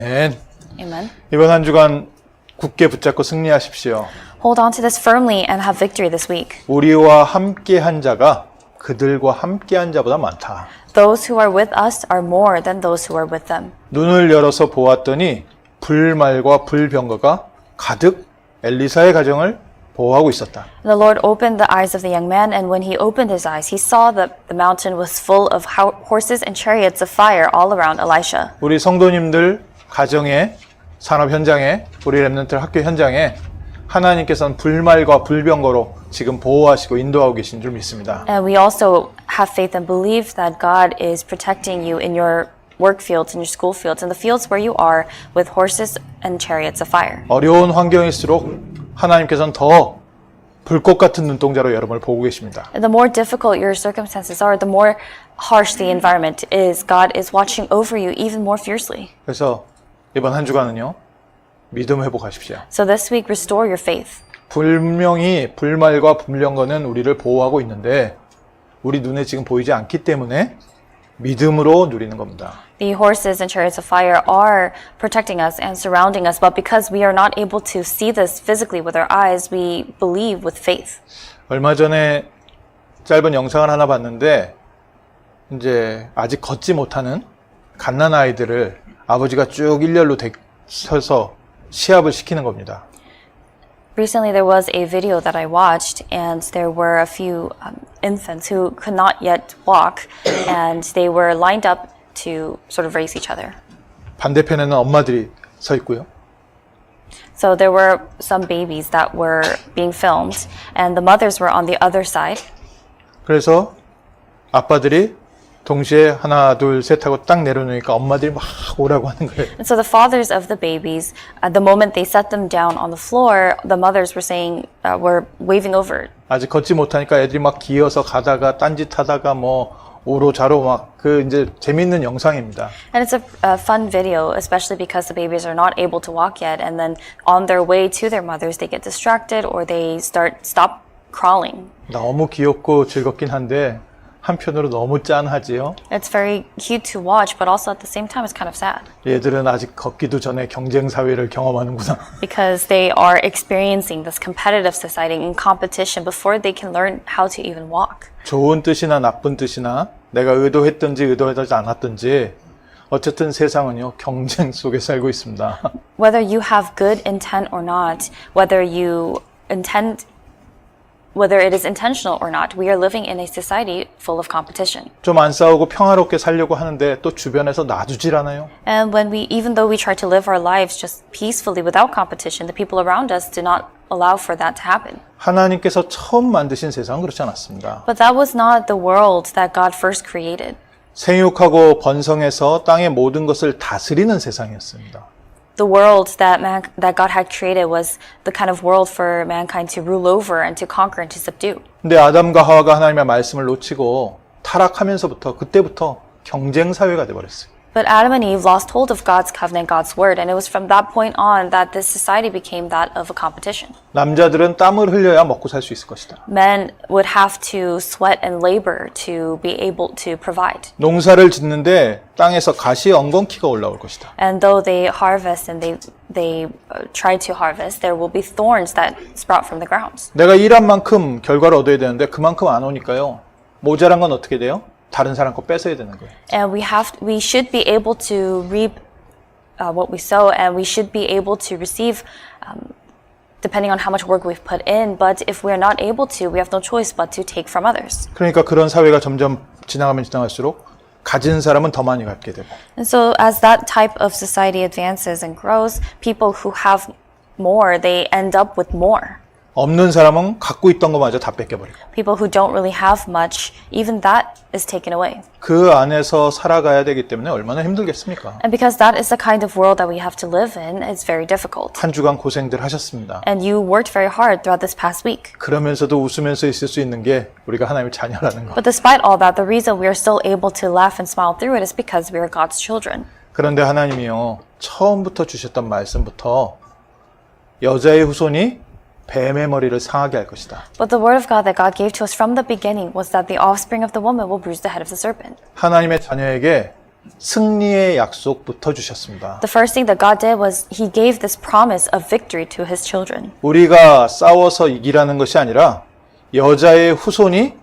Amen. 이번 한 주간 굳게 붙잡고 승리하십시오. Hold on to this firmly and have victory this week. 우리와 함께한 자가 그들과 함께한 자보다 많다. Those who are with us are more than those who are with them. 눈을 열어서 보았더니 불말과 불병거가 가득 엘리사의 가정을 보호하고 있었다. The Lord opened the eyes of the young man, and when he opened his eyes, he saw that the mountain was full of horses and chariots of fire all around Elisha. 우리 성도님들 가정에 산업 현장에 우리 렘넌트 학교 현장에 하나님께서는 불말과 불병거로 지금 보호하시고 인도하고 계신 줄 믿습니다. And we also have faith and believe that God is protecting you in your work fields, in your school fields, in the fields where you are with horses and chariots of fire. 어려운 환경일수록 하나님께서는 더 불꽃 같은 눈동자로 여러분을 보고 계십니다. The more difficult your circumstances are, the more harsh the environment is, God is watching over you even more fiercely. 그래서 이번 한 주간은요, 믿음 회복하십시오. So this week, restore your faith. 분명히 불말과 불병거는 우리를 보호하고 있는데 우리 눈에 지금 보이지 않기 때문에 믿음으로 누리는 겁니다. The horses and chariots of fire are protecting us and surrounding us, but because we are not able to see this physically with our eyes, we believe with faith. 얼마 전에 짧은 영상을 하나 봤는데 이제 아직 걷지 못하는 갓난 아이들을 아버지가 쭉 일렬로 서서 시합을 시키는 겁니다. Recently, there was a video that I watched, and there were a few infants who could not yet walk, and they were lined up to sort of race each other. 반대편에는 엄마들이 서 있고요. So there were some babies that were being filmed, and the mothers were on the other side. 그래서 아빠들이 동시에 하나, 둘, 셋 하고 딱 내려놓으니까 엄마들이 막 오라고 하는 거예요. And so the fathers of the babies, at the moment they set them down on the floor, the mothers were saying, were waving over. 아직 걷지 못하니까 애들이 막 기어서 가다가 딴짓하다가 뭐 오로자로 막 그 이제 재밌는 영상입니다. And it's a fun video, especially because the babies are not able to walk yet, and then on their way to their mothers, they get distracted or they stop crawling. 너무 귀엽고 즐겁긴 한데 한편으로 너무 짠하지요. It's very cute to watch, but also at the same time, it's kind of sad. 얘들은 아직 걷기도 전에 경쟁 사회를 경험하는구나. Because they are experiencing this competitive society and competition before they can learn how to even walk. 좋은 뜻이나 나쁜 뜻이나 내가 의도했든지 의도하지 않았든지 어쨌든 세상은요 경쟁 속에 살고 있습니다. Whether you have good intent or not, whether it is intentional or not, we are living in a society full of competition. 좀 안 싸우고 평화롭게 살려고 하는데 또 주변에서 놔주질 않아요. And even though we try to live our lives just peacefully without competition, the people around us do not allow for that to happen. 하나님께서 처음 만드신 세상은 그렇지 않았습니다. But that was not the world that God first created. 생육하고 번성해서 땅의 모든 것을 다스리는 세상이었습니다. The world that God had created was the kind of world for mankind to rule over and to conquer and to subdue. 근데 아담과 하와가 하나님의 말씀을 놓치고 타락하면서부터 그때부터 경쟁 사회가 돼 버렸어요. But Adam and Eve lost hold of God's covenant, God's word, and it was from that point on that this society became that of a competition. 남자들은 땀을 흘려야 먹고 살 수 있을 것이다. Men would have to sweat and labor to be able to provide. 농사를 짓는데 땅에서 가시 엉겅퀴가 올라올 것이다. And though they harvest and they try to harvest, there will be thorns that sprout from the ground. 내가 일한 만큼 결과를 얻어야 되는데 그만큼 안 오니까요. 모자란 건 어떻게 돼요? 다른 사람 거 뺏어야 되는 거예요. And we should be able to reap what we sow, and we should be able to receive depending on how much work we've put in. But if we're not able to, we have no choice but to take from others. 그러니까 그런 사회가 점점 지나가면 지나갈수록 가진 사람은 더 많이 갖게 되고 And so as that type of society advances and grows, people who have more, they end up with more. 없는 사람은 갖고 있던 것마저 다 뺏겨버리고 People who don't really have much, even that is taken away. 그 안에서 살아가야 되기 때문에 얼마나 힘들겠습니까? And because that is the kind of world that we have to live in, it's very difficult. 한 주간 고생들 하셨습니다. And you worked very hard throughout this past week. 그러면서도 웃으면서 있을 수 있는 게 우리가 하나님의 자녀라는 거. But despite all that, the reason we are still able to laugh and smile through it is because we are God's children. 그런데 하나님이요 처음부터 주셨던 말씀부터 여자의 후손이 뱀의 머리를 상하게 할 것이다. But the word of God that God gave to us from the beginning was that the offspring of the woman will bruise the head of the serpent. 하나님의 자녀에게 승리의 약속부터 주셨습니다. The first thing that God did was He gave this promise of victory to His children. 우리가 싸워서 이기라는 것이 아니라 여자의 후손이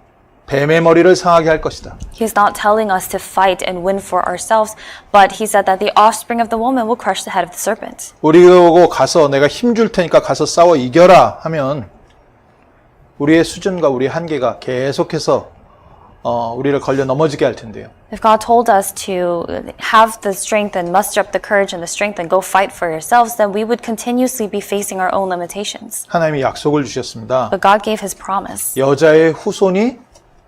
뱀의 머리를 상하게 할 것이다. He is not telling us to fight and win for ourselves, but He said that the offspring of the woman will crush the head of the serpent. 우리가 가서 내가 힘 줄 테니까 가서 싸워 이겨라 하면 우리의 수준과 우리의 한계가 계속해서 우리를 걸려 넘어지게 할 텐데요. If God told us to have the strength and muster up the courage and the strength and go fight for yourselves, then we would continuously be facing our own limitations. 하나님이 약속을 주셨습니다. But God gave His promise 여자의 후손이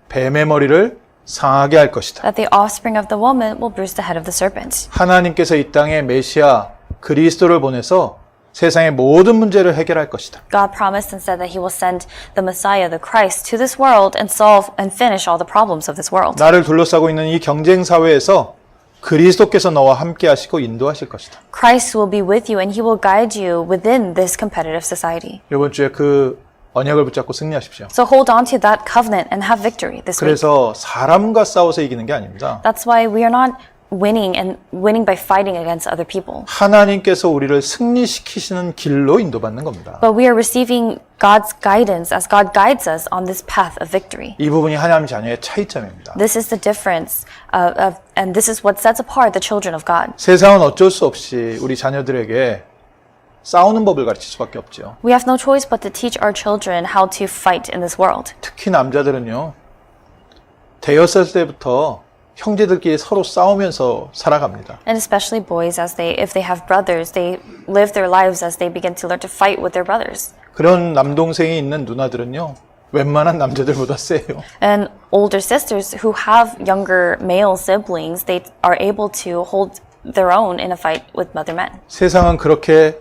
뱀의 머리를 상하게 할 것이다. that the offspring of the woman will bruise the head of the serpent. 하나님께서 이 땅에 메시아 그리스도를 보내서 세상의 모든 문제를 해결할 것이다. God promised and said that He will send the Messiah, the Christ, to this world and solve and finish all the problems of this world. 나를 둘러싸고 있는 이 경쟁 사회에서 그리스도께서 너와 함께 하시고 인도하실 것이다. Christ will be with you and He will guide you within this competitive society. 이번 주에 그 언약을 붙잡고 승리하십시오. So hold on to that covenant and have victory this week. 그래서 사람과 싸워서 이기는 게 아닙니다. That's why we are not winning by fighting against other people. 하나님께서 우리를 승리시키시는 길로 인도받는 겁니다. But we are receiving God's guidance as God guides us on this path of victory. 이 부분이 하나님 자녀의 차이점입니다. This is the difference and this is what sets apart the children of God. 세상은 어쩔 수 없이 우리 자녀들에게 싸우는 법을 가르칠 수밖에 없죠. We have no choice but to teach our children how to fight in this world. 특히 남자들은요. 대여섯 때부터 형제들끼리 서로 싸우면서 살아갑니다. And especially boys, if they have brothers, they live their lives as they begin to learn to fight with their brothers. 그런 남동생이 있는 누나들은요. 웬만한 남자들보다 세요. And older sisters who have younger male siblings, they are able to hold their own in a fight with other men. 세상은 그렇게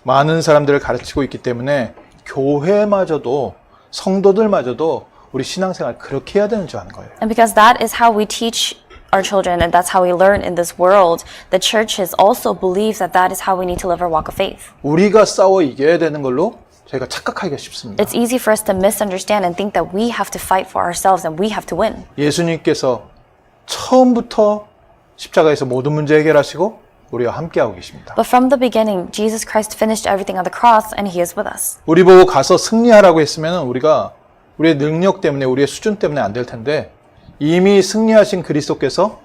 많은 사람들을 가르치고 있기 때문에 교회마저도 성도들마저도 우리 신앙생활 그렇게 해야 되는 줄 아는 거예요. And because that is how we teach our children and that's how we learn in this world, the churches also believe that that is how we need to live our walk of faith. 우리가 싸워 이겨야 되는 걸로 저희가 착각하기가 쉽습니다. It's easy for us to misunderstand and think that we have to fight for ourselves and we have to win. 예수님께서 처음부터 십자가에서 모든 문제 해결하시고 우리와 함께하고 계십니다. But from the beginning, Jesus Christ finished everything on the cross and He is with us. 우리 보고 가서 승리하라고 했으면 우리가 우리의 능력 때문에 우리의 수준 때문에 안 될 텐데 이미 승리하신 그리스도께서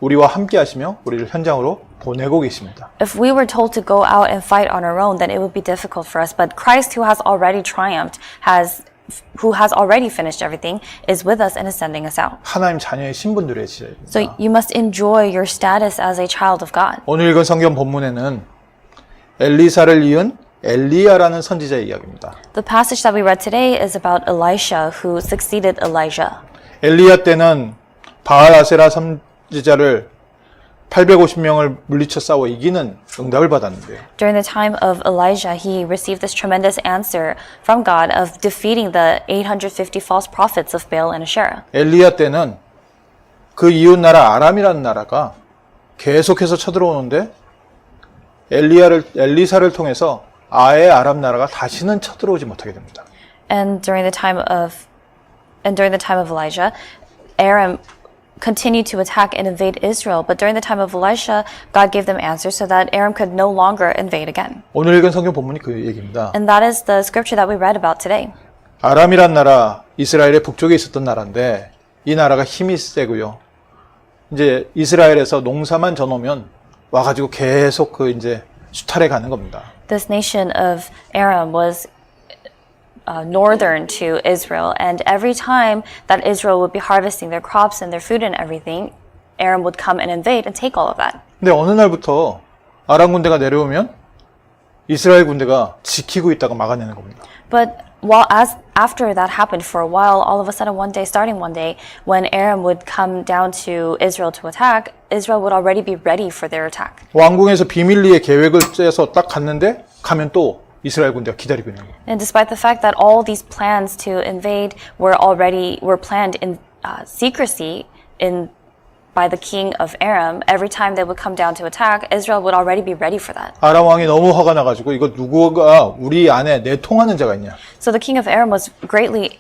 우리와 함께 하시며 우리를 현장으로 보내고 계십니다. If we were told to go out and fight on our own, then it would be difficult for us. But Christ, who has already triumphed, who has already finished everything, is with us and is sending us out. 하나님 자녀의 신분들의 지혜입니다. So you must enjoy your status as a child of God. 오늘 읽은 성경 본문에는 엘리사를 이은 엘리야라는 선지자의 이야기입니다. The passage that we read today is about Elisha, who succeeded Elijah. 엘리야 때는 바알 아세라 선지자를 850명을 물리쳐 싸워 이기는 응답을 받았는데요. During the time of Elijah, he received this tremendous answer from God of defeating the 850 false prophets of Baal and Asherah. 엘리야 때는 그 이웃 나라 아람이라는 나라가 계속해서 쳐들어오는데 엘리사를 통해서 아예 아람 나라가 다시는 쳐들어오지 못하게 됩니다. And during the time of Elijah, Aram continued to attack and invade Israel. But during the time of Elisha, God gave them answers so that Aram could no longer invade again. 오늘 읽은 성경 본문이 그 얘기입니다. And that is the scripture that we read about today. 아람이란 나라, 이스라엘의 북쪽에 있었던 나라인데 이 나라가 힘이 세고요. 이제 이스라엘에서 농사만 져놓으면 와가지고 계속 이제 수탈해 가는 겁니다. This nation of Aram was northern to Israel, and every time that Israel would be harvesting their crops and their food and everything, Aram would come and invade and take all of that. 근데 어느 날부터 아람 군대가 내려오면 이스라엘 군대가 지키고 있다가 막아내는 겁니다. But after that happened for a while, all of a sudden starting one day, when Aram would come down to Israel to attack, Israel would already be ready for their attack. 왕궁에서 비밀리에 계획을 짜서 딱 갔는데 가면 또 이스라엘 군대가 기다리고 있는 거예요. And despite the fact that all these plans to invade were planned in secrecy by the king of Aram, every time they would come down to attack, Israel would already be ready for that. 아람 왕이 너무 화가 나가지고 이거 누구가 우리 안에 내통하는 자가 있냐? So the king of Aram was greatly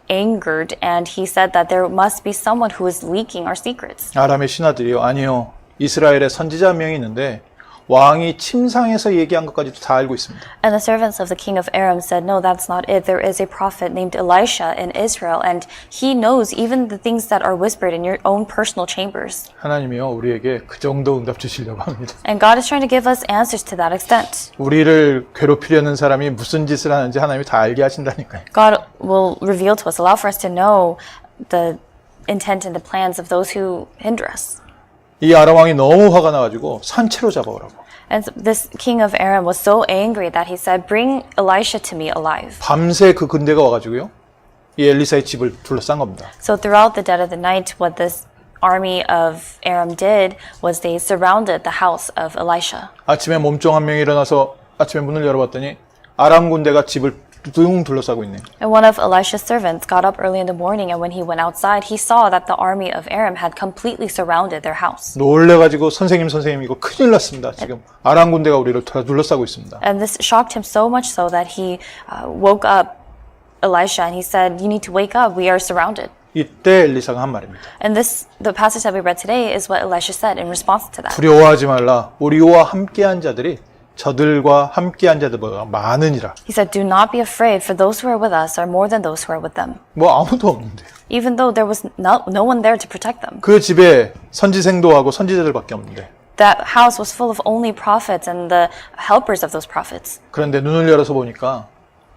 angered and he said that there must be someone who is leaking our secrets. 아람의 신하들이요. 아니요. 이스라엘에 선지자 한 명이 있는데 왕이 침상에서 얘기한 것까지도 다 알고 있습니다. And the servants of the king of Aram said, no, that's not it. There is a prophet named Elisha in Israel, and he knows even the things that are whispered in your own personal chambers. 하나님이요. 우리에게 그 정도 응답 주시려고 합니다. And God is trying to give us answers to that extent. 우리를 괴롭히려는 사람이 무슨 짓을 하는지 하나님이 다 알게 하신다니까요. God will reveal to us, allow for us to know the intent and the plans of those who hinder us. 이 아람 왕이 너무 화가 나가지고 산채로 잡아오라고. And this king of Aram was so angry that he said, bring Elisha to me alive. 밤새 그 군대가 와가지고요. 이 엘리사의 집을 둘러싼 겁니다. So throughout the dead of the night, what this army of Aram did was they surrounded the house of Elisha. 아침에 몸종 한 명이 일어나서 아침에 문을 열어봤더니 아람 군대가 집을 둥 둘러싸고 있네요. And one of Elisha's servants got up early in the morning, and when he went outside, he saw that the army of Aram had completely surrounded their house. 놀래가지고 선생님 이거 큰일 났습니다. 지금 아람 군대가 우리를 다 둘러싸고 있습니다. And this shocked him so much so that he woke up Elisha and he said, you need to wake up, we are surrounded. 이때 엘리사가 한 말입니다. And the passage that we read today is what Elisha said in response to that. 두려워하지 말라. 우리와 함께한 자들이 저들과 함께한 자들보다 많으니라. He said, do not be afraid, for those who are with us are more than those who are with them. 뭐 아무도 없는데요. Even though there was no one there to protect them. 그 집에 선지생도하고 선지자들밖에 없는데. That house was full of only prophets and the helpers of those prophets. 그런데 눈을 열어서 보니까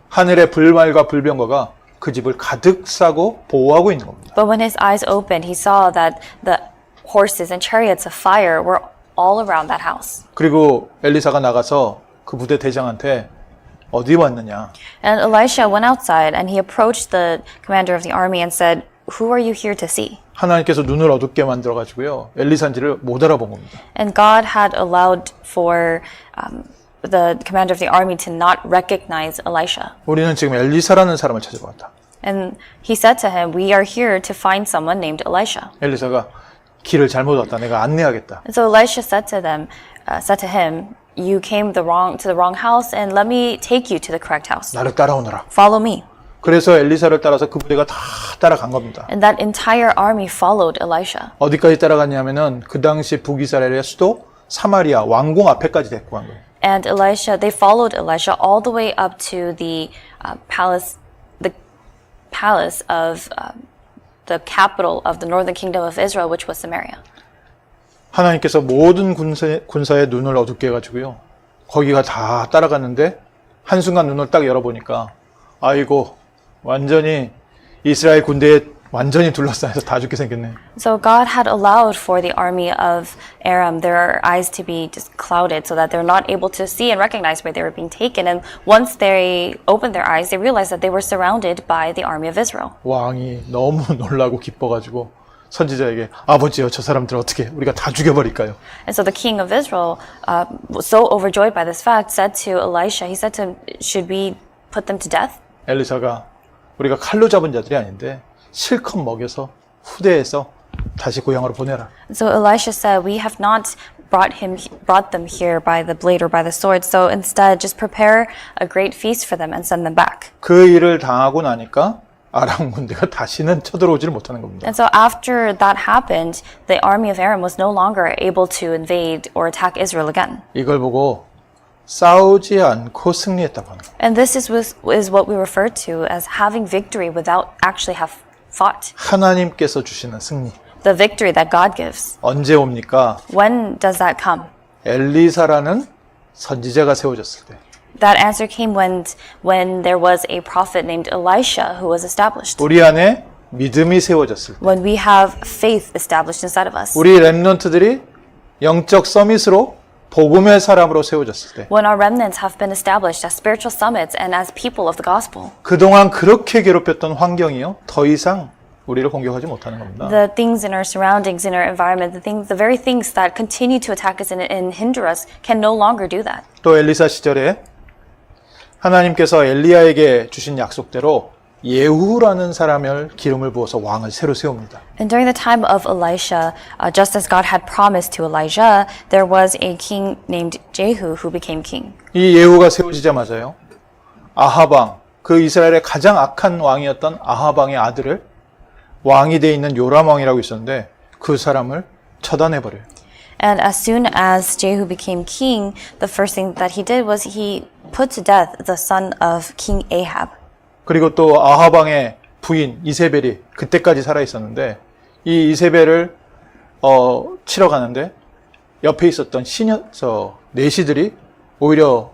하늘의 불말과 불병거가 그 집을 가득 싸고 보호하고 있는 겁니다. But when his eyes opened, he saw that the horses and chariots of fire were all around that house. 그리고 엘리사가 나가서 그 부대 대장한테 어디 왔느냐. And Elisha went outside and he approached the commander of the army and said, who are you here to see? 하나님께서 눈을 어둡게 만들어가지고요. 엘리사인지를 못 알아본 겁니다. And God had allowed for the commander of the army to not recognize Elisha. 우리는 지금 엘리사라는 사람을 찾아봤다. And he said to him, we are here to find someone named Elisha. 엘리사가 길을 잘못 왔다. 내가 안내하겠다. And so Elisha said to him, you came to the wrong house, and let me take you to the correct house. 나를 따라오너라. Follow me. 그래서 엘리사를 따라서 그 부대가 다 따라간 겁니다. And that entire army followed Elisha. 어디까지 따라갔냐면은 그 당시 북이스라엘의 수도 사마리아 왕궁 앞에까지 데리고 간 거예요. And they followed Elisha all the way up to the palace of the capital of the northern kingdom of Israel, which was Samaria. 하나님께서 모든 군사의 눈을 어둡게 해가지고요. 거기가 다 따라갔는데 한순간 눈을 딱 열어보니까 아이고 완전히 이스라엘 군대에 완전히 둘러싸여서 다 죽게 생겼네. So God had allowed for the army of Aram, their eyes to be just clouded so that they're not able to see and recognize where they were being taken. And once they opened their eyes, they realized that they were surrounded by the army of Israel. 왕이 너무 놀라고 기뻐가지고 선지자에게 아버지요 저 사람들 어떻게 우리가 다 죽여버릴까요? And so the king of Israel, was so overjoyed by this fact, said to Elisha, he said to him, should we put them to death? 엘리사가 우리가 칼로 잡은 자들이 아닌데 실컷 먹여서 후대에서 다시 고향으로 보내라. So Elisha said, we have not brought them here by the blade or by the sword. So instead, just prepare a great feast for them and send them back. 그 일을 당하고 나니까 아람 군대가 다시는 쳐들어오지를 못하는 겁니다. And so after that happened, the army of Aram was no longer able to invade or attack Israel again. 이걸 보고 싸우지 않고 승리했다고 하는 거예요. And this is what we refer to as having victory without actually have fought. 하나님께서 주시는 승리. The victory that God gives. 언제 옵니까? When does that come? 엘리사라는 선지자가 세워졌을 때. That answer came when there was a prophet named Elisha who was established. 우리 안에 믿음이 세워졌을 때. When we have faith established inside of us. 우리 렘넌트들이 영적 서밋으로 복음의 사람으로 세워졌을 때. When our remnants have been established as spiritual summits and as people of the gospel. 그동안 그렇게 괴롭혔던 환경이요. 더 이상 우리를 공격하지 못하는 겁니다. The things in our surroundings, in our environment, the very things that continue to attack us and hinder us can no longer do that. 또 엘리사 시절에 하나님께서 엘리야에게 주신 약속대로 예후라는 사람을 기름을 부어서 왕을 새로 세웁니다. And during the time of Elisha, just as God had promised to Elijah, there was a king named Jehu who became king. 이 예후가 세워지자마자요. 아합 왕, 그 이스라엘의 가장 악한 왕이었던 아합 왕의 아들을 왕이 돼 있는 요람 왕이라고 있었는데 그 사람을 처단해 버려요. And as soon as Jehu became king, the first thing that he did was he put to death the son of King Ahab. 그리고 또 아합 왕의 부인 이세벨이 그때까지 살아 있었는데 이 이세벨을 치러 가는데 옆에 있었던 내시들이 오히려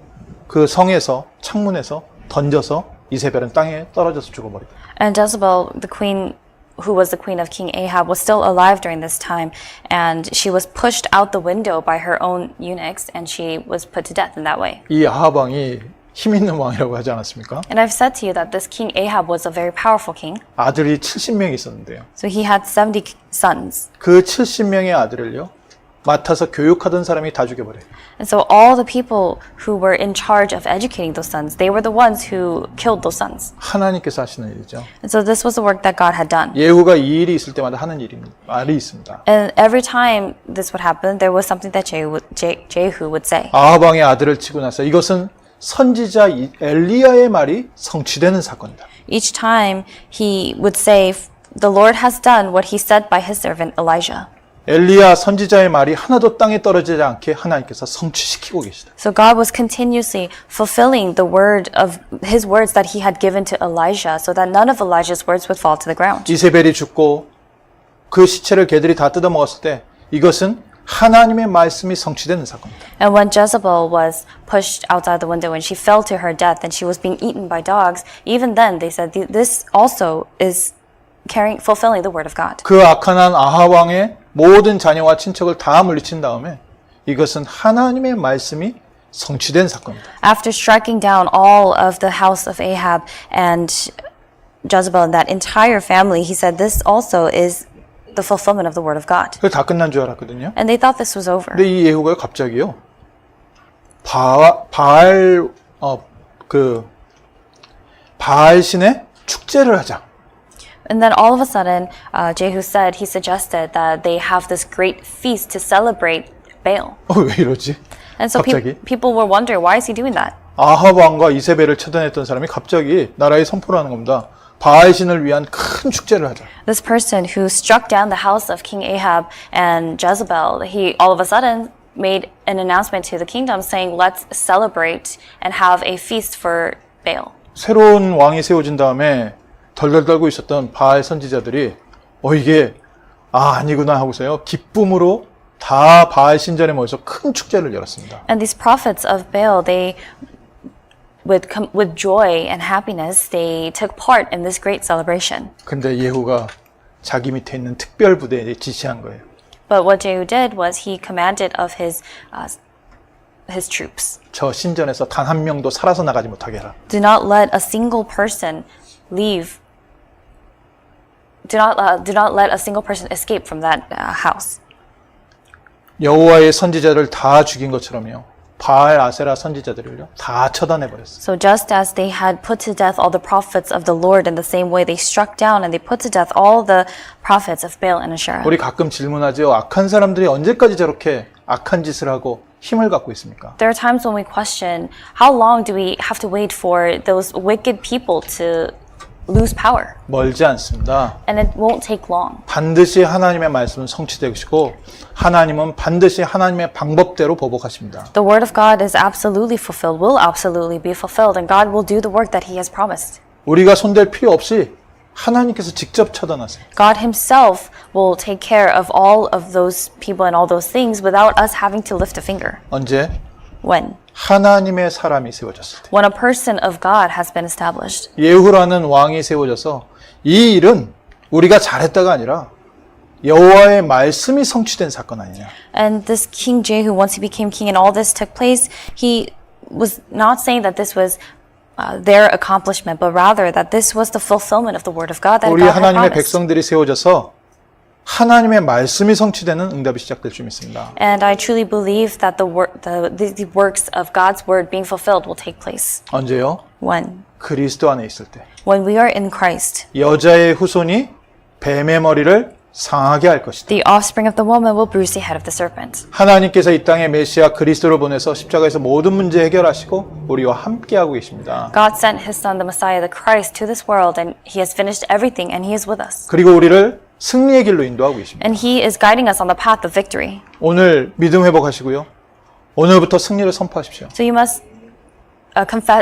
그 성에서 창문에서 던져서 이세벨은 땅에 떨어져서 죽어버리다. And Jezebel, the queen who was the queen of King Ahab, was still alive during this time, and she was pushed out the window by her own eunuchs, and she was put to death in that way. 이 아합 왕이 힘 있는 왕이라고 하지 않았습니까? And I've said to you that this King Ahab was a very powerful king. 아들이 70명이 있었는데요. So he had 70 sons. 그 70명의 아들을요. 맡아서 교육하던 사람이 다 죽여버려요. And so all the people who were in charge of educating those sons, they were the ones who killed those sons. 하나님께서 하시는 일이죠. And so this was the work that God had done. 예후가 이 일이 있을 때마다 하는 말이 있습니다. And every time this would happen, there was something that Jehu would say. 아합 왕의 아들을 치고 나서 이것은 선지자 엘리야의 말이 성취되는 사건이다. Each time he would say, the Lord has done what he said by his servant Elijah. 엘리야 선지자의 말이 하나도 땅에 떨어지지 않게 하나님께서 성취시키고 계시다. So God was continuously fulfilling the word of his words that he had given to Elijah so that none of Elijah's words would fall to the ground. 이세벨이 죽고 그 시체를 개들이 다 뜯어먹었을 때 이것은 하나님의 말씀이 성취되는 사건이다. And when Jezebel was pushed outside the window and she fell to her death and she was being eaten by dogs, even then they said this also is fulfilling the word of God. 그 악한 아합 왕의 모든 자녀와 친척을 다 물리친 다음에 이것은 하나님의 말씀이 성취된 사건이다. After striking down all of the house of Ahab and Jezebel and that entire family, he said this also is the fulfillment of the word of God. 그래서 다 끝난 줄 알았거든요. And they thought this was over. 근데 이 예후가 갑자기요. 바알 신의 축제를 하자. And then all of a sudden, Jehu he suggested that they have this great feast to celebrate Baal. 왜 이러지? And so 갑자기? people were wondering, why is he doing that? 아합 왕과 이세벨을 처단했던 사람이 갑자기 나라에 선포를 하는 겁니다. 바알 신을 위한 큰 축제를 하자. This person who struck down the house of King Ahab and Jezebel, he all of a sudden made an announcement to the kingdom saying, let's celebrate and have a feast for Baal. 새로운 왕이 세워진 다음에 덜덜 떨고 있었던 바알 선지자들이 이게 아니구나 하고서요. 기쁨으로 다 바알 신전에 모여서 큰 축제를 열었습니다. And these prophets of Baal, they with joy and happiness, they took part in this great celebration. 근데 예후가 자기 밑에 있는 특별 부대에 지시한 거예요. But what Jehu did was he commanded of his troops. 저 신전에서 단 한 명도 살아서 나가지 못하게 해라. Do not let a single person leave. Do not let a single person escape from that house. 여호와의 선지자를 다 죽인 것처럼요. 바알 아세라 선지자들을요. 다 처단해 버렸어요. So just as they had put to death all the prophets of the Lord in the same way they struck down and they put to death all the prophets of Baal and Asherah. 우리 가끔 질문하죠. 악한 사람들이 언제까지 저렇게 악한 짓을 하고 힘을 갖고 있습니까? There are times when we question, how long do we have to wait for those wicked people to lose power? 멀지 않습니다. And it won't take long. 반드시 하나님의 말씀은 성취되시고 하나님은 반드시 하나님의 방법대로 보복하십니다. The word of God is absolutely fulfilled, will absolutely be fulfilled, and God will do the work that He has promised. 우리가 손댈 필요 없이 하나님께서 직접 처단하세요. God Himself will take care of all of those people and all those things without us having to lift a finger. 언제? When? 하나님의 사람이 세워졌을 때. When a person of God has been established. 예후라는 왕이 세워져서 이 일은 우리가 잘했다가 아니라 여호와의 말씀이 성취된 사건 아니냐. And this King Jehu, once he became king and all this took place, he was not saying that this was their accomplishment, but rather that this was the fulfillment of the word of God that 우리 God had 하나님의 promised. 백성들이 세워져서 하나님의 말씀이 성취되는 응답이 시작될 줄 믿습니다. And I truly believe that the works of God's word being fulfilled will take place. 언제요? When? 그리스도 안에 있을 때. When we are in Christ. 여자의 후손이 뱀의 머리를 상하게 할 것이다. The offspring of the woman will bruise the head of the serpent. 하나님께서 이 땅에 메시아 그리스도를 보내서 십자가에서 모든 문제 해결하시고 우리와 함께하고 계십니다. God sent his son, the Messiah, the Christ, to this world, and he has finished everything, and he is with us. 그리고 우리를 승리의 길로 인도하고 계십니다. And he is guiding us on the path of victory. 오늘 믿음 회복하시고요. 오늘부터 승리를 선포하십시오. So you must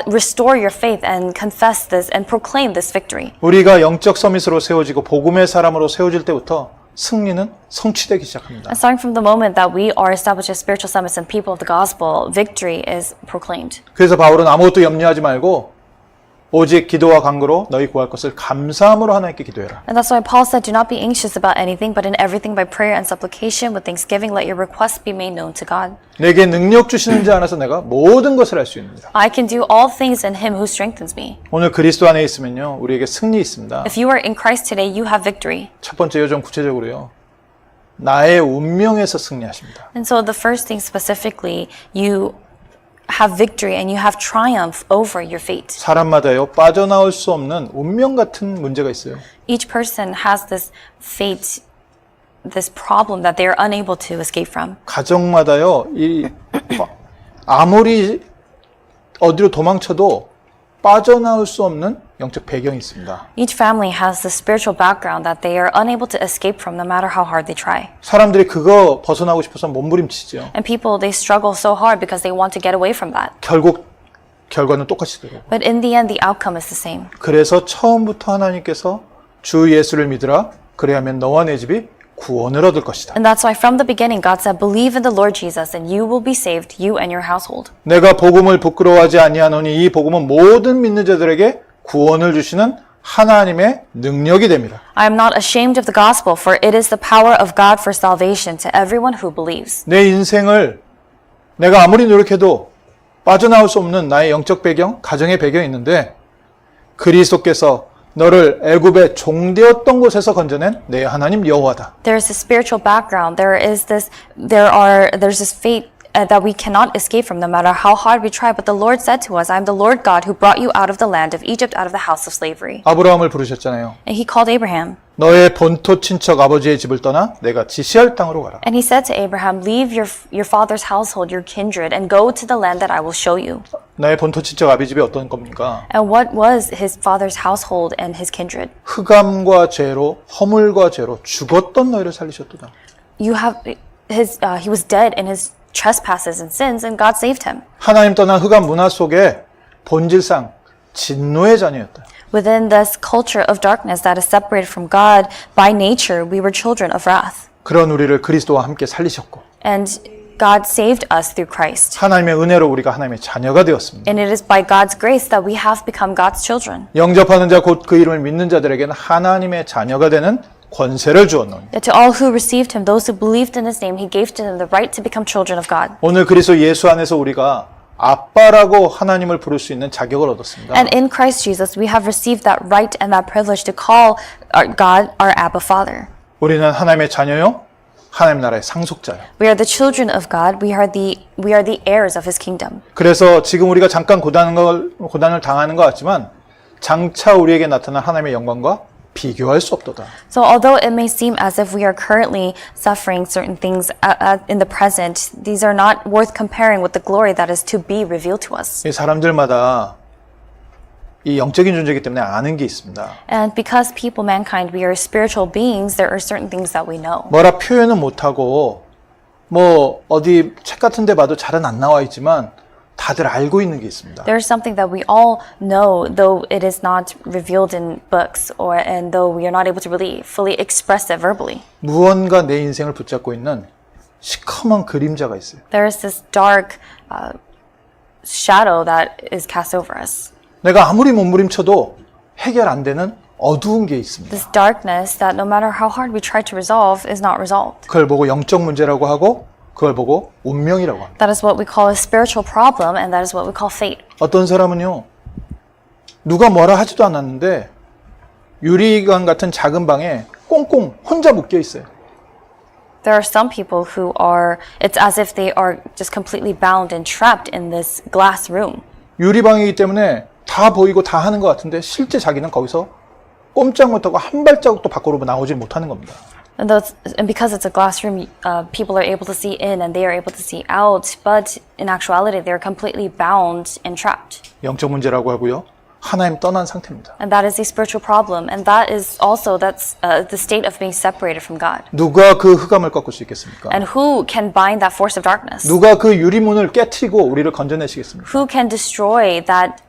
restore your faith and confess this and proclaim this victory. 우리가 영적 서밋으로 세워지고 복음의 사람으로 세워질 때부터 승리는 성취되기 시작합니다. And starting from the moment that we are established as spiritual summits and people of the gospel, victory is proclaimed. 그래서 바울은 아무것도 염려하지 말고 오직 기도와 간구로 너희 구할 것을 감사함으로 하나님께 기도해라. And that's why Paul said, do not be anxious about anything, but in everything by prayer and supplication with thanksgiving let your requests be made known to God. 내게 능력 주시는 자 안에서 내가 모든 것을 할 수 있습니다. I can do all things in him who strengthens me. 오늘 그리스도 안에 있으면요. 우리에게 승리 있습니다. If you are in Christ today, you have victory. 첫 번째요. 좀 구체적으로요. 나의 운명에서 승리하십니다. And so the first thing specifically, you have victory and you have triumph over your fate. 사람마다요. 빠져나올 수 없는 운명 같은 문제가 있어요. Each person has this fate, this problem that they are unable to escape from. 가정마다요. 아무리 어디로 도망쳐도 빠져나올 수 없는 영적 배경이 있습니다. Each family has this spiritual background that they are unable to escape from no matter how hard they try. 사람들이 그거 벗어나고 싶어서 몸부림치죠. And people, they struggle so hard because they want to get away from that. 결국 결과는 똑같이더라고요. But in the end, the outcome is the same. 그래서 처음부터 하나님께서 주 예수를 믿으라. 그래야면 너와 내 집이 구원을 얻을 것이다. And that's why from the beginning, God said, believe in the Lord Jesus and you will be saved, you and your household. 내가 복음을 부끄러워하지 아니하노니 이 복음은 모든 믿는 자들에게 구원을 주시는 하나님의 능력이 됩니다. I am not ashamed of the gospel, for it is the power of God for salvation to everyone who believes. 내 인생을 내가 아무리 노력해도 빠져나올 수 없는 나의 영적 배경, 가정의 배경이 있는데 그리스도께서 너를 애굽의 종되었던 곳에서 건져낸 내 하나님 여호와다. There is a spiritual background. There's this fate that we cannot escape from no matter how hard we try. But the Lord said to us, I am the Lord God who brought you out of the land of Egypt, out of the house of slavery. 아브라함을 부르셨잖아요. And he called Abraham. 너의 본토 친척 아버지의 집을 떠나 내가 지시할 땅으로 가라. And he said to Abraham, leave your father's household, your kindred, and go to the land that I will show you. 나의 본토 친척 아비 집이 어떤 겁니까? And what was his father's household and his kindred? 흑암과 죄로 허물과 죄로 죽었던 너희를 살리셨도다. He was dead in his trespasses and sins, and God saved him. 하나님 떠난 흑암 문화 속에 본질상 진노의 자녀였다. Within this culture of darkness that is separated from God, by nature, we were children of wrath. 그런 우리를 그리스도와 함께 살리셨고 And God saved us through Christ. 하나님의 은혜로 우리가 하나님의 자녀가 되었습니다. And it is by God's grace that we have become God's children. 영접하는 자 곧 그 이름을 믿는 자들에게는 하나님의 자녀가 되는 권세를 주었노니. Yet to all who received him, those who believed in his name, he gave to them the right to become children of God. 오늘 그리스도 예수 안에서 우리가 아빠라고 하나님을 부를 수 있는 자격을 얻었습니다. And in Christ Jesus, we have received that right and that privilege to call our God our Abba Father. 우리는 하나님의 자녀요, 하나님 나라의 상속자요. We are the children of God. We are the heirs of his kingdom. 그래서 지금 우리가 잠깐 고난을 당하는 것 같지만 장차 우리에게 나타난 하나님의 영광과 비교할 수 없도다. So although it may seem as if we are currently suffering certain things in the present, these are not worth comparing with the glory that is to be revealed to us. 이 사람들마다 이 영적인 존재이기 때문에 아는 게 있습니다. And because people, mankind, we are spiritual beings, there are certain things that we know. 뭐라 표현은 못하고 뭐 어디 책 같은 데 봐도 잘은 안 나와 있지만 다들 알고 있는 게 있습니다. There is something that we all know, though it is not revealed in books, and though we are not able to really fully express it verbally. 무언가 내 인생을 붙잡고 있는 시커먼 그림자가 있어요. There is this dark shadow that is cast over us. 내가 아무리 몸부림쳐도 해결 안 되는 어두운 게 있습니다. This darkness that no matter how hard we try to resolve is not resolved. 그걸 보고 영적 문제라고 하고 그걸 보고 운명이라고 합니다. That is what we call a spiritual problem, and that is what we call fate. 어떤 사람은요, 누가 뭐라 하지도 않았는데 유리관 같은 작은 방에 꽁꽁 혼자 묶여 있어요. There are some people who it's as if they are just completely bound and trapped in this glass room. 유리방이기 때문에 다 보이고 다 하는 것 같은데 실제 자기는 거기서 꼼짝 못하고 한 발자국도 밖으로 나오질 못하는 겁니다. And because it's a glass room, people are able to see in and they are able to see out. But in actuality, they're completely bound and trapped. 영적 문제라고 하고요. 하나님 떠난 상태입니다. And that is a spiritual problem. And that is also the state of being separated from God. 누가 그 흑암을 꺾을 수 있겠습니까? And who can bind that force of darkness? 누가 그 유리문을 깨트리고 우리를 건져내시겠습니까? Who can destroy that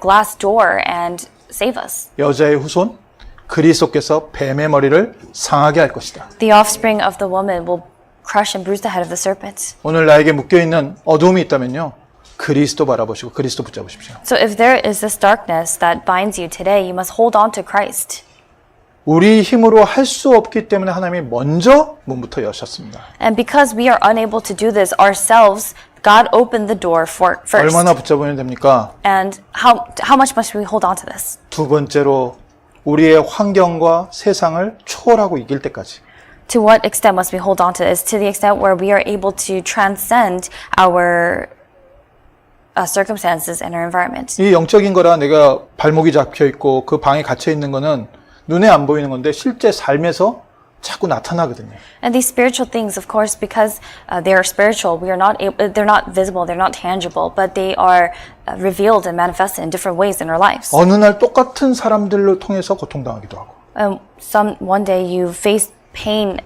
glass door and save us? 여자의 후손 그리스도께서 뱀의 머리를 상하게 할 것이다. The offspring of the woman will crush and bruise the head of the serpent. 오늘 나에게 묶여있는 어두움이 있다면요. 그리스도 바라보시고 그리스도 붙잡으십시오. So if there is this darkness that binds you today, you must hold on to Christ. 우리 힘으로 할 수 없기 때문에 하나님이 먼저 문부터 여셨습니다. And because we are unable to do this ourselves, God opened the door first. 얼마나 붙잡으면 됩니까? And how much must we hold on to this? 두 번째로 우리의 환경과 세상을 초월하고 이길 때까지. To what extent must we hold on to this? To the extent where we are able to transcend our circumstances and our environment. 이 영적인 거라 내가 발목이 잡혀 있고 그 방에 갇혀 있는 거는 눈에 안 보이는 건데 실제 삶에서 자꾸 나타나거든요. And these spiritual things, of course, because they are spiritual, they're not visible, they're not tangible, but they are revealed and manifested in different ways in our lives. 어느 날 똑같은 사람들을 통해서 고통당하기도 하고. One day you face pain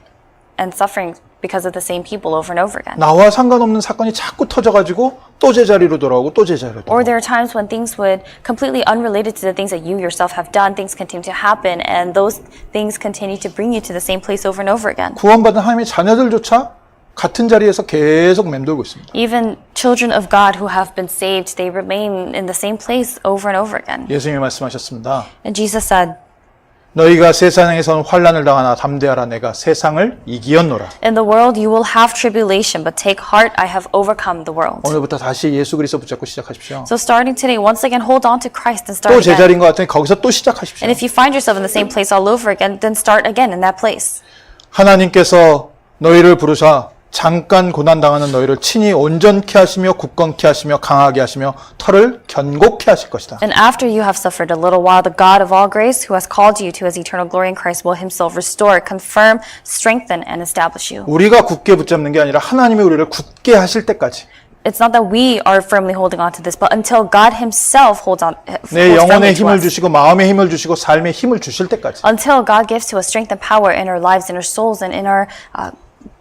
and suffering because of the same people over and over again. 나와 상관없는 사건이 자꾸 터져가지고 또 제자리로 돌아오고 또 제자리로 Or 돌아오고. there are times when things would completely unrelated to the things that you yourself have done, things continue to happen, and those things continue to bring you to the same place over and over again. 구원받은 하나님의 자녀들조차 같은 자리에서 계속 맴돌고 있습니다. Even children of God who have been saved, they remain in the same place over and over again. 예수님이 말씀하셨습니다. And Jesus said, 너희가 세상에서는 환난을 당하나 담대하라 내가 세상을 이기었노라. in the world you will have tribulation, but take heart, I have overcome the world. 오늘부터 다시 예수 그리스도 붙잡고 시작하십시오. So starting today, once again, hold on to Christ and start 또 again. 제자리인 것 같으니 거기서 또 시작하십시오. And if you find yourself in the same place all over again, then start again in that place. 하나님께서 너희를 부르사 잠깐 고난당하는 너희를 친히 온전케 하시며 굳건케 하시며 강하게 하시며 털을 견고케 하실 것이다. And after you have suffered a little while, the God of all grace, who has called you to his eternal glory in Christ, will himself restore, confirm, strengthen, and establish you. 우리가 굳게 붙잡는 게 아니라 하나님이 우리를 굳게 하실 때까지. It's not that we are firmly holding on to this, but until God himself holds 내 firmly 영혼에 to 힘을 us. 주시고 마음에 힘을 주시고 삶에 힘을 주실 때까지. Until God gives to us strength and power in our lives, in our souls, and in our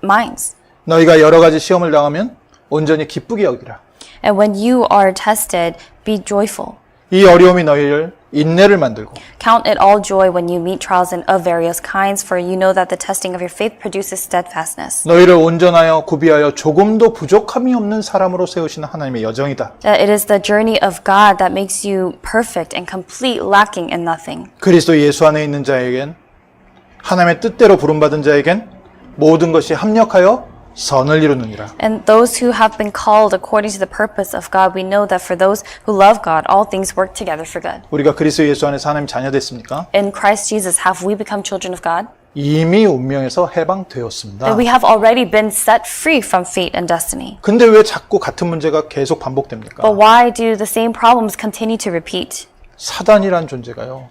minds. 너희가 여러 가지 시험을 당하면 온전히 기쁘게 여기라. And when you are tested, be joyful. 이 어려움이 너희를 인내를 만들고 Count it all joy when you meet trials of various kinds, for you know that the testing of your faith produces steadfastness. 너희를 온전하여 구비하여 조금도 부족함이 없는 사람으로 세우시는 하나님의 여정이다. It is the journey of God that makes you perfect and complete, lacking in nothing. 그리스도 예수 안에 있는 자에겐 하나님의 뜻대로 부름받은 자에겐 모든 것이 합력하여 선을 이루느니라. And those who have been called according to the purpose of God, we know that for those who love God, all things work together for good. 우리가 그리스도 예수 안에서 하나님 자녀 됐습니까? In Christ Jesus, have we become children of God? 이미 운명에서 해방되었습니다. That we have already been set free from fate and destiny. 근데 왜 자꾸 같은 문제가 계속 반복됩니까? But why do the same problems continue to repeat? 사단이란 존재가요.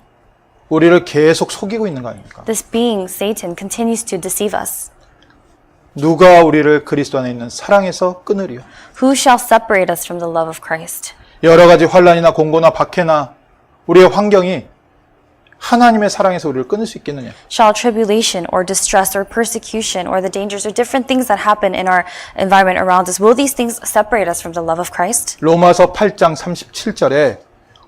우리를 계속 속이고 있는 거 아닙니까? This being, Satan, continues to deceive us. 누가 우리를 그리스도 안에 있는 사랑에서 끊으리요? Who shall separate us from the love of Christ? 여러 가지 환난이나 공고나 박해나 우리의 환경이 하나님의 사랑에서 우리를 끊을 수 있겠느냐? Shall tribulation or distress or persecution or the dangers or different things that happen in our environment around us, will these things separate us from the love of Christ? 로마서 8장 37절에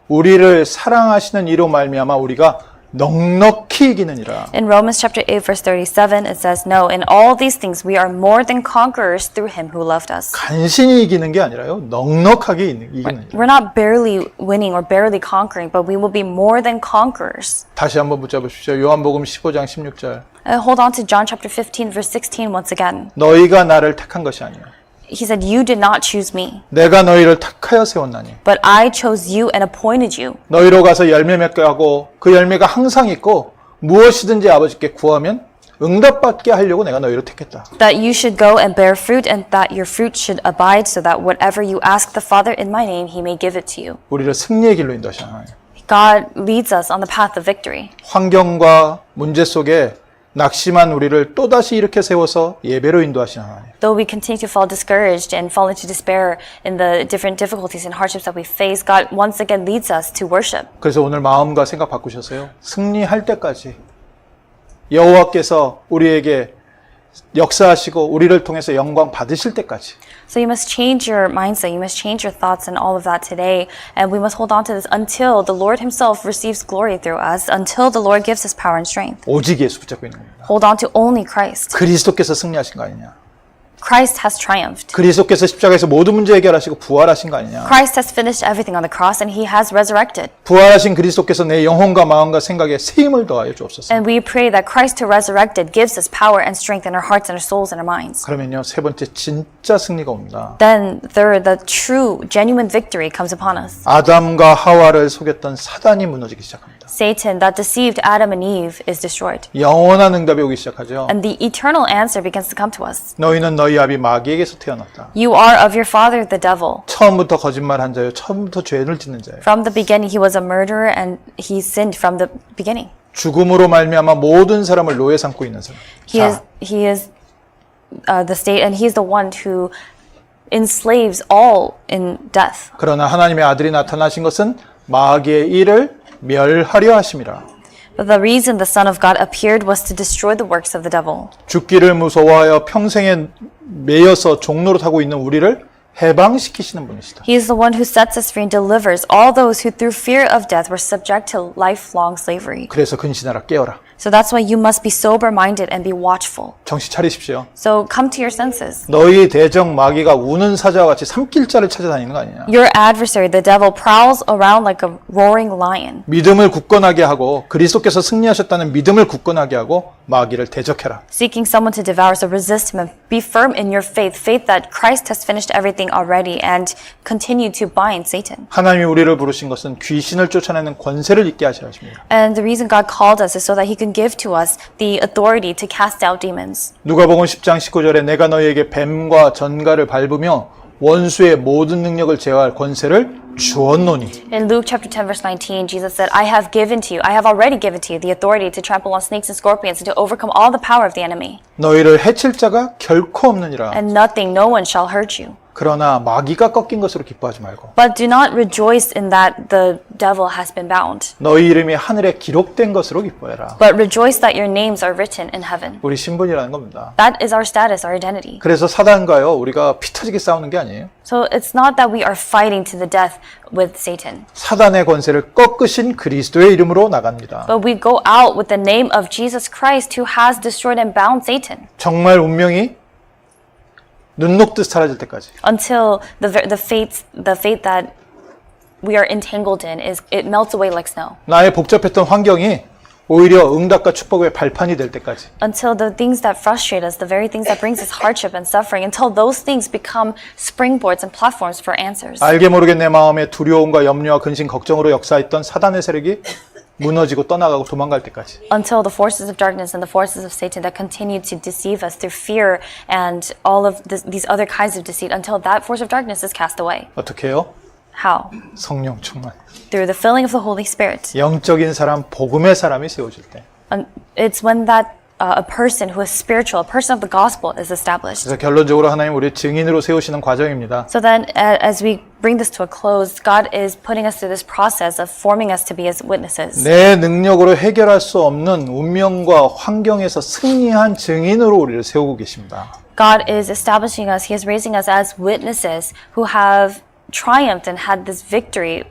우리를 사랑하시는 이로 말미암아 우리가 넉넉히 이기느니라. In Romans chapter 8 verse 37 it says, No, in all these things we are more than conquerors through him who loved us. 간신히 이기는 게 아니라요. 넉넉하게 이기느니라. We're not barely winning or barely conquering, but we will be more than conquerors. 다시 한번 붙잡으십시오. 요한복음 15장 16절. Hold on to John chapter 15 verse 16 once again. 너희가 나를 택한 것이 아니요. He said, You did not choose me, 내가 너희를 택하여 세웠나니. but I chose you and appointed you. 너희로 가서 열매 맺게 하고 그 열매가 항상 있고 무엇이든지 아버지께 구하면 응답받게 하려고 내가 너희를 택했다. That you should go and bear fruit, and that your fruit should abide, so that whatever you ask the Father in my name, he may give it to you. 우리를 승리의 길로 인도하시는 하나님. God leads us on the path of victory. 환경과 문제 속에 낙심한 우리를 또다시 일으켜 세워서 예배로 인도하시는 하나님. Though we continue to fall discouraged and fall into despair in the different difficulties and hardships that we face, God once again leads us to worship. 그래서 오늘 마음과 생각 바꾸셨어요. 승리할 때까지 여호와께서 우리에게 역사하시고 우리를 통해서 영광 받으실 때까지 So you must change your mindset, you must change your thoughts and all of that today, and we must hold on to this until the Lord himself receives glory through us, until the Lord gives us power and strength. 오직 예수 붙잡고 있는 겁니다. Hold on to only Christ. 그리스도께서 승리하신 거 아니냐. Christ has triumphed. 그리스도께서 십자가에서 모든 문제 해결하시고 부활하신 거 아니냐. Christ has finished everything on the cross and he has resurrected. 부활하신 그리스도께서 내 영혼과 마음과 생각에 새 힘을 더하여 주옵소서. And we pray that Christ who resurrected gives us power and strength in our hearts and our souls and our minds. 그러면요, 세 번째 진짜 승리가 옵니다. Then third, the true, genuine victory comes upon us. 아담과 하와를 속였던 사단이 무너지기 시작합니다. Satan, that deceived Adam and Eve, is destroyed. 영원한 응답이 오기 시작하죠. And the eternal answer begins to come to us. 너희는 너희 아비 마귀에게서 태어났다. You are of your father, the devil. 처음부터 거짓말한 자요, 처음부터 죄를 짓는 자요. From the beginning, he was a murderer and he sinned from the beginning. 죽음으로 말미암아 모든 사람을 노예 삼고 있는 사람. He is the state, and he is the one who enslaves all in death. 그러나 하나님의 아들이 나타나신 것은 마귀의 일을 멸하려 하심이라. But the reason the Son of God appeared was to destroy the works of the devil. 죽기를 무서워하여 평생에 매여서 종로로 타고 있는 우리를 해방시키시는 분이시다. He is the one who sets us free and delivers all those who through fear of death were subject to lifelong slavery. 그래서 근신하라 깨어라. So that's why you must be sober-minded and be watchful. 정신 차리십시오. So come to your senses. 너희 대적 마귀가 우는 사자와 같이 삼킬 자를 찾아다니는 거 아니냐. Your adversary, the devil, prowls around like a roaring lion. 믿음을 굳건하게 하고 그리스도께서 승리하셨다는 믿음을 굳건하게 하고 마귀를 대적해라. Seeking someone to devour, so resist him and be firm in your faith. Faith that Christ has finished everything already and continue to bind Satan. 하나님이 우리를 부르신 것은 귀신을 쫓아내는 권세를 있게 하시라 하십니다. And the reason God called us is so that he can give to us the authority to cast out demons. 누가복음 10장 19절에 내가 너희에게 뱀과 전갈을 밟으며 원수의 모든 능력을 제어할 권세를 주었노니. In Luke chapter 10 verse 19, Jesus said, I have already given to you the authority to trample on snakes and scorpions and to overcome all the power of the enemy. 너희를 해칠 자가 결코 없느니라. And no one shall hurt you. 그러나 마귀가 꺾인 것으로 기뻐하지 말고 But do not rejoice in that the devil has been bound. 너희 이름이 하늘에 기록된 것으로 기뻐해라. But rejoice that your names are written in heaven. 우리 신분이라는 겁니다. That is our status, our identity. 그래서 사단과요 우리가 피 터지게 싸우는 게 아니에요. So it's not that we are fighting to the death with Satan. 사단의 권세를 꺾으신 그리스도의 이름으로 나갑니다. But we go out with the name of Jesus Christ who has destroyed and bound Satan. 정말 운명이 눈 녹듯 사라질 때까지. Until the fate that we are entangled in it melts away like snow. 나의 복잡했던 환경이 오히려 응답과 축복의 발판이 될 때까지. Until the things that frustrate us, the very things that brings us hardship and suffering, until those things become springboards and platforms for answers. 알게 모르게 내 마음에 두려움과 염려와 근심, 걱정으로 역사했던 사단의 세력이 무너지고 떠나가고 도망갈 때까지. Until the forces of darkness and the forces of Satan that continue to deceive us through fear and all of these other kinds of deceit, until that force of darkness is cast away. 어떻게 해요? How? 성령 충만. Through the filling of the Holy Spirit. 영적인 사람, 복음의 사람이 세워질 때. It's when that a person who is spiritual, a person of the gospel is established. 그래서 결론적으로 하나님 우리 증인으로 세우시는 과정입니다. So then, as we bring this to a close, God is putting us through this process of forming us to be His witnesses. 내 능력으로 해결할 수 없는 운명과 환경에서 승리한 증인으로 우리를 세우고 계십니다. God is establishing us. He is raising us as witnesses who have triumphed and had this victory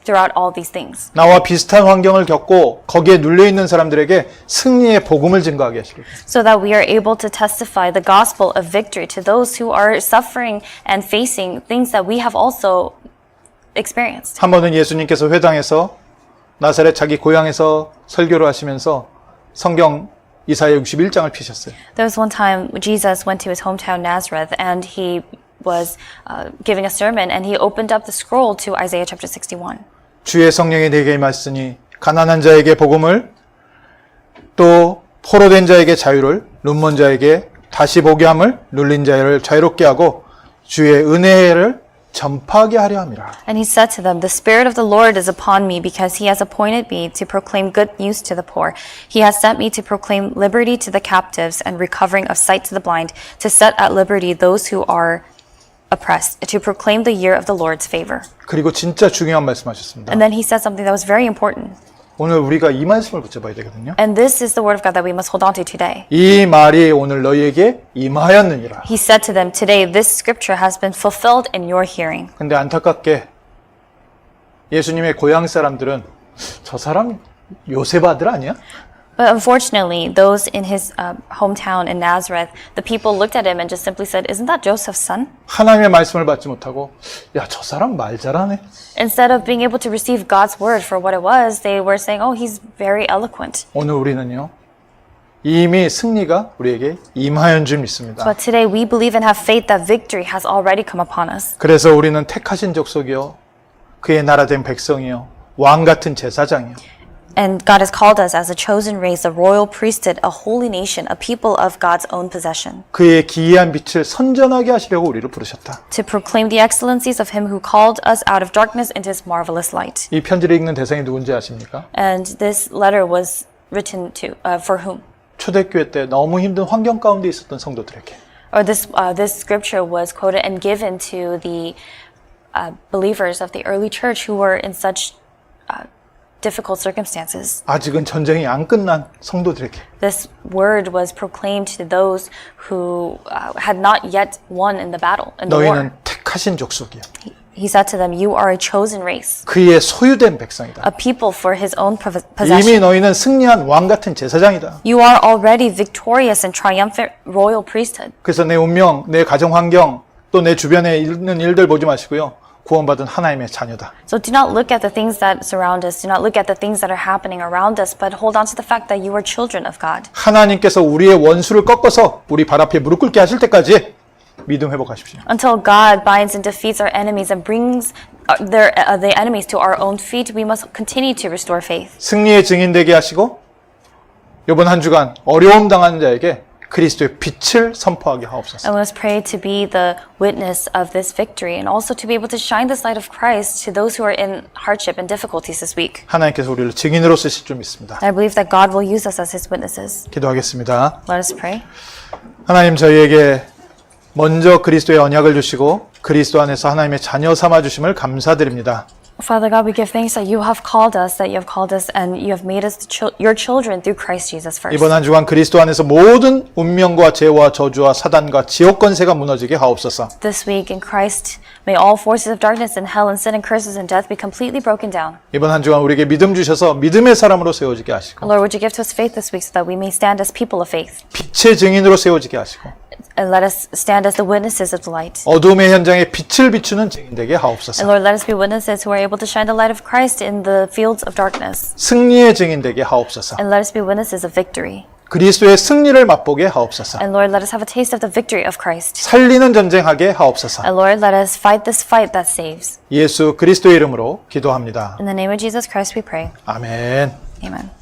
throughout all these things. 나와 비슷한 환경을 겪고 거기에 눌려 있는 사람들에게 승리의 복음을 증거하게 하시길. So that we are able to testify the gospel of victory to those who are suffering and facing things that we have also experienced. 한 번은 예수님께서 회당에서 나사렛 자기 고향에서 설교를 하시면서 성경 이사야 61장을 피셨어요. There was one time Jesus went to his hometown Nazareth and he was giving a sermon and he opened up the scroll to Isaiah chapter 61. 주의 성령이 내게 임하시니 가난한 자에게 복음을 또 포로된 자에게 자유를 눈먼 자에게 다시 보게 함을 눌린 자를 자유롭게 하고 주의 은혜를 전파하게 하려 함이라. And he said to them, The Spirit of the Lord is upon me, because he has appointed me to proclaim good news to the poor. He has sent me to proclaim liberty to the captives and recovering of sight to the blind, to set at liberty those who are oppressed, to proclaim the year of the Lord's favor. 그리고 진짜 중요한 말씀하셨습니다. And then he said something that was very important. 오늘 우리가 이 말씀을 붙잡아야 되거든요. And this is the word of God that we must hold on to today. 이 말이 오늘 너희에게 임하였느니라. He said to them, Today this scripture has been fulfilled in your hearing. 근데 안타깝게 예수님의 고향 사람들은 저 사람 요셉 아들 아니야? But unfortunately, those in his hometown in Nazareth, the people looked at him and just simply said, Isn't that Joseph's son? 하나님의 말씀을 받지 못하고 야, 저 사람 말 잘하네. Instead of being able to receive God's word for what it was, they were saying, Oh, he's very eloquent. 오늘 우리는요. 이미 승리가 우리에게 임하연 줄 믿습니다. But today we believe and have faith that victory has already come upon us. 그래서 우리는 택하신 족속이요. 그의 나라 된 백성이요. 왕 같은 제사장이요. And God has called us as a chosen race, a royal priesthood, a holy nation, a people of God's own possession, 그의 기이한 빛을 선전하게 하시려고 우리를 부르셨다. to proclaim the excellencies of him who called us out of darkness into his marvelous light. 이 편지를 읽는 대상이 누군지 아십니까? And this letter was written to, for whom? 초대교회 때 너무 힘든 환경 가운데 있었던 성도들에게. Or this scripture was quoted and given to the believers of the early church who were in such difficult circumstances. 아직은 전쟁이 안 끝난 성도들에게. This word was proclaimed to those who had not yet won in the battle, in the war. 너희는 택하신 족속이야. He said to them, You are a chosen race, 그의 소유된 백성이다. a people for his own 이미 possession. 너희는 승리한 왕 같은 제사장이다. You are already victorious and triumphant royal priesthood. 그래서 내 운명, 내 가정 환경, 또 내 주변에 있는 일들 보지 마시고요. 구원받은 하나님의 자녀다. So do not look at the things that surround us. Do not look at the things that are happening around us, but hold on to the fact that you are children of God. 하나님께서 우리의 원수를 꺾어서 우리 발 앞에 무릎 꿇게 하실 때까지 믿음 회복하십시오. Until God binds and defeats our enemies and brings the enemies to our own feet, we must continue to restore faith. 승리의 증인 되게 하시고 이번 한 주간 어려움 당하는 자에게 그리스도의 빛을 선포하게 하옵소서. And let us pray to be the witness of this victory and also to be able to shine this light of Christ to those who are in hardship and difficulties this week. 하나님께서 우리를 증인으로 쓰실 줄 믿습니다. I believe that God will use us as His witnesses. 기도하겠습니다. Let us pray. 하나님 저희에게 먼저 그리스도의 언약을 주시고 그리스도 안에서 하나님의 자녀 삼아 주심을 감사드립니다. Father God, we give thanks that you have called us, and you have made us your children through Christ Jesus first. 이번 한 주간 그리스도 안에서 모든 운명과 죄와 저주와 사단과 지옥 권세가 무너지게 하옵소서. This week in Christ, may all forces of darkness and hell and sin and curses and death be completely broken down. 이번 한 주간 우리에게 믿음 주셔서 믿음의 사람으로 세워지게 하시고 Lord, would you give to us faith this week so that we may stand as people of faith, 빛의 증인으로 세워지게 하시고 and let us stand as the witnesses of the light. 어둠의 현장에 빛을 비추는 증인 되게 하옵소서. And Lord, let us be witnesses who are able to shine the light of Christ in the fields of darkness. 승리의 증인 되게 하옵소서. And let us be witnesses of victory. 그리스도의 승리를 맛보게 하옵소서. And Lord, let us have a taste of the victory of Christ. 살리는 전쟁하게 하옵소서. And Lord, let us fight this fight that saves. 예수 그리스도의 이름으로 기도합니다. In the name of Jesus Christ we pray. 아멘. Amen.